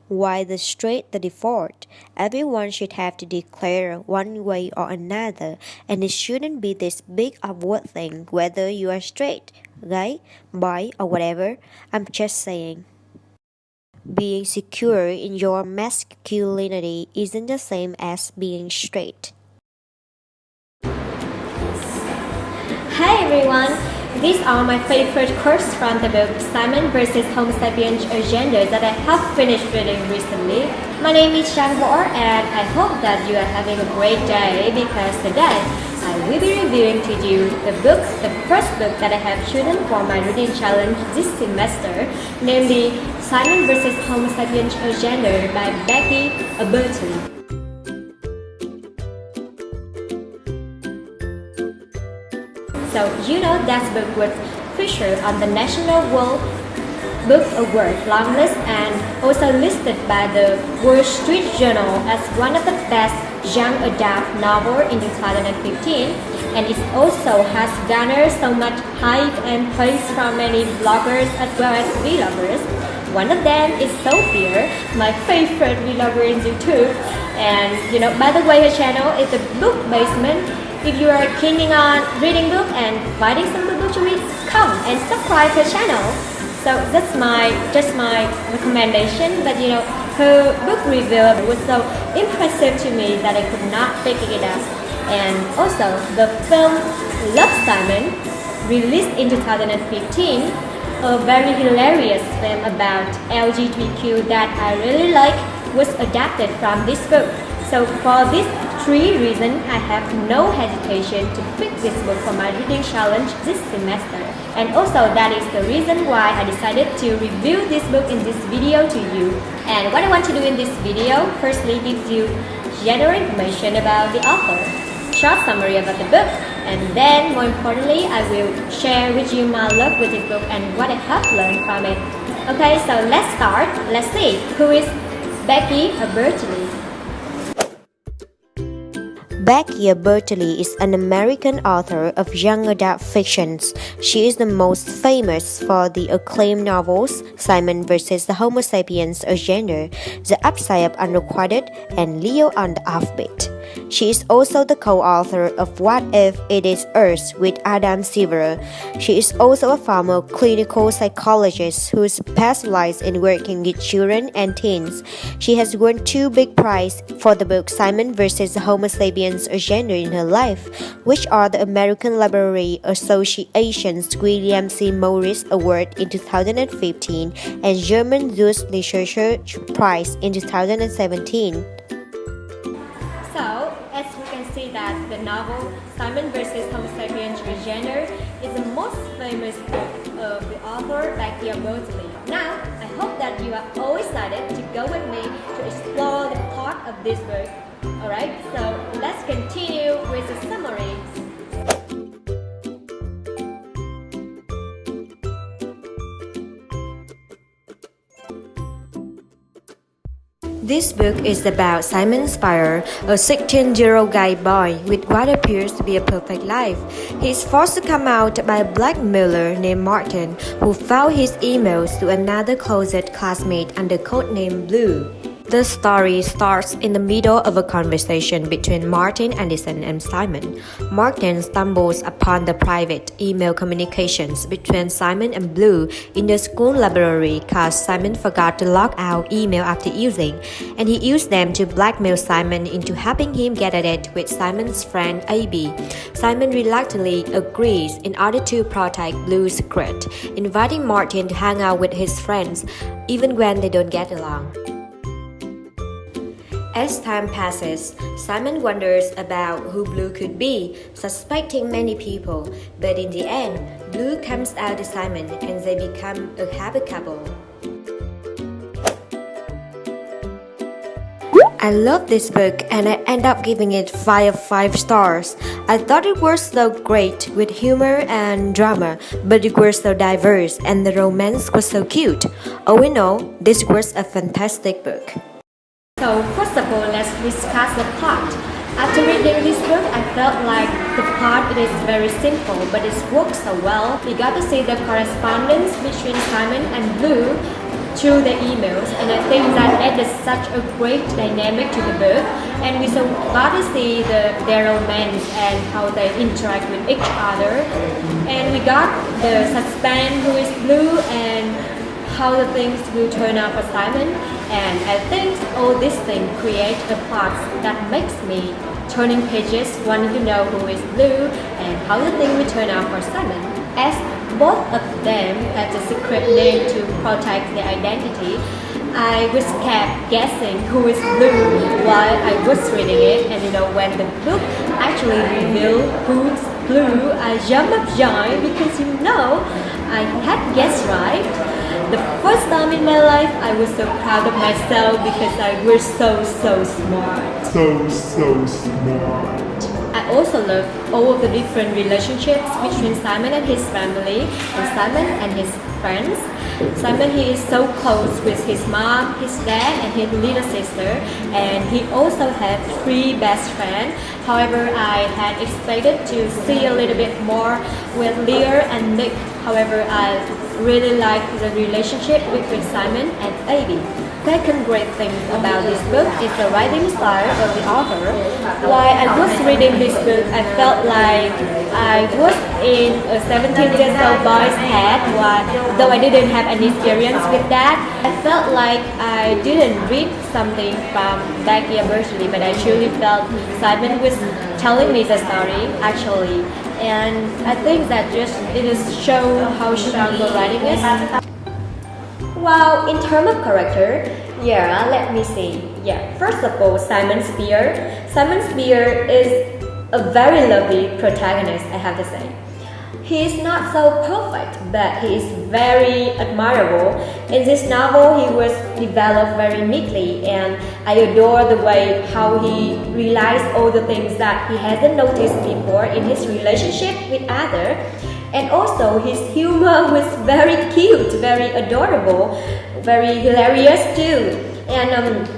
Why the straight the default? Everyone should have to declare one way or another, and it shouldn't be this big awkward thing whether you are straight, gay, bi, or whatever. I'm just saying. Being secure in your masculinity isn't the same as being straight. Hi everyone! These are my favorite quotes from the book Simon vs. Homo Sapiens Agenda that I have finished reading recently. My name is Trang and I hope that you are having a great day because today I will be reviewing to you the first book that I have chosen for my reading challenge this semester, namely Simon vs. Homo Sapiens Agenda by Becky, Abertalli. So you know that book was featured on the National World Book Award long list and also listed by the Wall Street Journal as one of the best young adult novel in 2015, and it also has garnered so much hype and praise from many bloggers as well as vloggers. One of them is Sophia, my favorite vlogger in YouTube, and by the way, her channel is the Book Basement. If you are keen on reading book and finding some good book to read, come and subscribe to her channel. So that's just my recommendation. But her book review was so impressive to me that I could not pick it up. And also the film Love Simon, released in 2015, a very hilarious film about LGBTQ that I really like, was adapted from this book. So for these three reasons, I have no hesitation to pick this book for my reading challenge this semester. And also that is the reason why I decided to review this book in this video to you. And what I want to do in this video, firstly give you general information about the author, short summary about the book, and then more importantly, I will share with you my love with this book and what I have learned from it. Okay, so let's start. Let's see who is Becky Abertalli. Becky Abertalli is an American author of young adult fictions. She is the most famous for the acclaimed novels Simon vs. the Homo Sapiens Agenda, The Upside of Unrequited, and Leo on the Offbeat. She is also the co-author of What If It Is Earth with Adam Silver. She is also a former clinical psychologist who specializes in working with children and teens. She has won 2 big prizes for the book Simon vs. the Homo Sapiens Agenda in her life, which are the American Library Association's William C. Morris Award in 2015 and German Zeus Literature Prize in 2017. So, as we can see that the novel Simon vs. Homo Sapiens Agenda is the most famous book of the author Becky Abertalli. Now, I hope that you are all excited to go with me to explore the plot of this book. Alright, so let's continue with the summary. This book is about Simon Spire, a 16-year-old gay boy with what appears to be a perfect life. He is forced to come out by a blackmailer named Martin, who found his emails to another closet classmate under codename Blue. The story starts in the middle of a conversation between Martin Anderson and Simon. Martin stumbles upon the private email communications between Simon and Blue in the school library because Simon forgot to log out email after using, and he used them to blackmail Simon into helping him get a date with Simon's friend AB. Simon reluctantly agrees in order to protect Blue's secret, inviting Martin to hang out with his friends even when they don't get along. As time passes, Simon wonders about who Blue could be, suspecting many people, but in the end, Blue comes out to Simon and they become a happy couple. I love this book and I end up giving it 5 of 5 stars. I thought it was so great with humor and drama, but it was so diverse and the romance was so cute. All in all, this was a fantastic book. So first of all, let's discuss the plot. After reading this book, I felt like the plot is very simple, but it works so well. We got to see the correspondence between Simon and Blue through the emails, and I think that added such a great dynamic to the book, and we so got to see their romance and how they interact with each other, and we got the suspense who is Blue and how the things will turn out for Simon, and I think all these things create a plot that makes me turning pages wanting to know who is Blue and how the thing will turn out for Simon. As both of them had a secret name to protect their identity, I was kept guessing who is Blue while I was reading it, and when the book actually revealed who's Blue, I jumped up joy because I had guessed right. The first time in my life, I was so proud of myself because I was so smart. So smart. I also love all of the different relationships between Simon and his family and Simon and his friends. Simon, he is so close with his mom, his dad, and his little sister, and he also has 3 best friends. However, I had expected to see a little bit more with Leah and Nick. However, I really like the relationship between Simon and Abby. Second great thing about this book is the writing style of the author. While I was reading this book, I felt like I was in a 17-year-old boy's head. Though I didn't have any experience with that, I felt like I didn't read something from Becky Abertalli, but I truly felt Simon was telling me the story actually. And I think that it is show how strong the writing is. Well, in terms of character, let me see. First of all, Simon Spear. Simon Spear is a very lovely protagonist, I have to say. He is not so perfect, but he is very admirable. In this novel, he was developed very neatly, and I adore the way how he realized all the things that he hasn't noticed before in his relationship with others. And also, his humor was very cute, very adorable, very hilarious too. And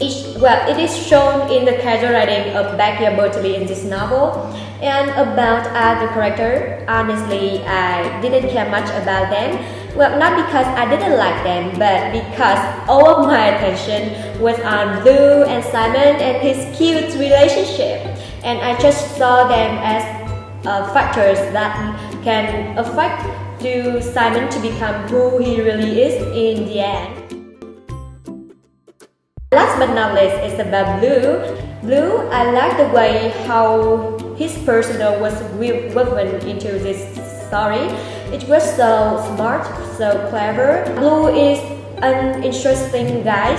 it is shown in the character writing of Becky Abertalli in this novel. And about other characters, honestly, I didn't care much about them. Well, not because I didn't like them, but because all of my attention was on Blue and Simon and his cute relationship. And I just saw them as factors that can affect to Simon to become who he really is in the end. Last but not least is about Blue. Blue, I like the way how his persona was woven into this story. It was so smart, so clever. Blue is an interesting guy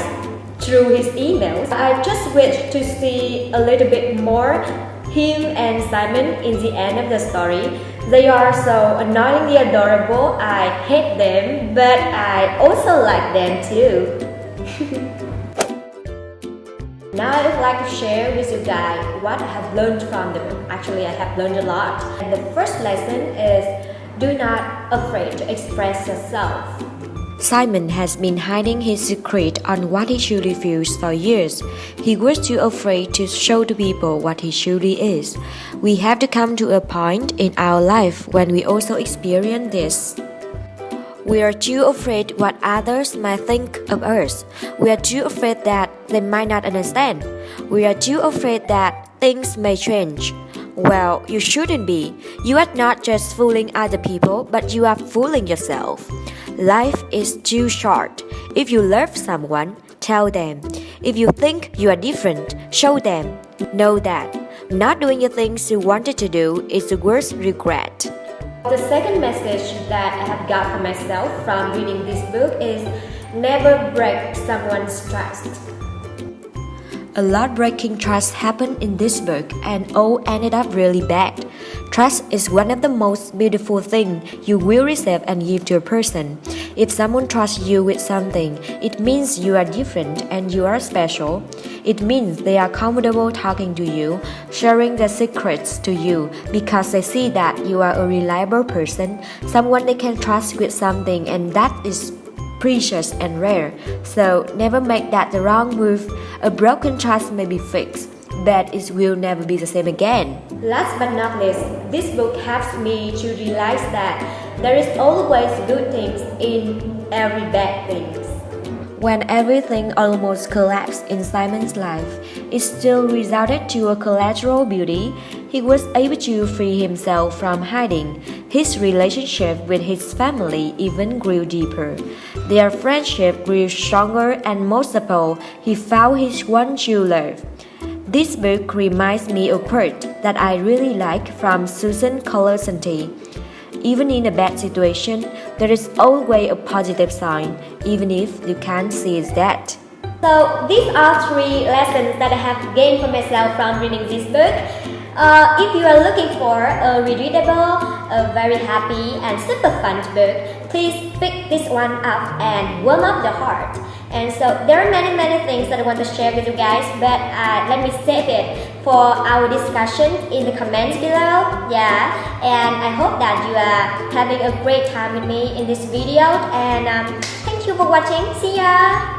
through his emails. I just wish to see a little bit more him and Simon in the end of the story. They are so annoyingly adorable. I hate them, but I also like them too. Now I would like to share with you guys what I have learned from the book. Actually, I have learned a lot. And the first lesson is do not afraid to express yourself. Simon has been hiding his secret on what he truly feels for years. He was too afraid to show to people what he truly is. We have to come to a point in our life when we also experience this. We are too afraid what others might think of us. We are too afraid that they might not understand. We are too afraid that things may change. Well, you shouldn't be. You are not just fooling other people, but you are fooling yourself. Life is too short. If you love someone, tell them. If you think you are different, show them. Know that not doing the things you wanted to do is the worst regret. The second message that I have got for myself from reading this book is never break someone's trust. A lot breaking trust happened in this book and all ended up really bad. Trust is one of the most beautiful things you will receive and give to a person. If someone trusts you with something, it means you are different and you are special. It means they are comfortable talking to you, sharing their secrets to you because they see that you are a reliable person, someone they can trust with something, and that is precious and rare. So never make that the wrong move. A broken trust may be fixed, but it will never be the same again. Last but not least, this book helps me to realize that there is always good things in every bad things. When everything almost collapsed in Simon's life, it still resulted to a collateral beauty. He was able to free himself from hiding. His relationship with his family even grew deeper. Their friendship grew stronger, and most of all, he found his one true love. This book reminds me of a quote that I really like from Susan Colasanti. Even in a bad situation, there is always a positive sign, even if you can't see that. So these are 3 lessons that I have gained for myself from reading this book. If you are looking for a readable, a very happy and super fun book, please pick this one up and warm up the heart. And so there are many things that I want to share with you guys, but let me save it for our discussion in the comments below. Yeah, and I hope that you are having a great time with me in this video, and thank you for watching. See ya!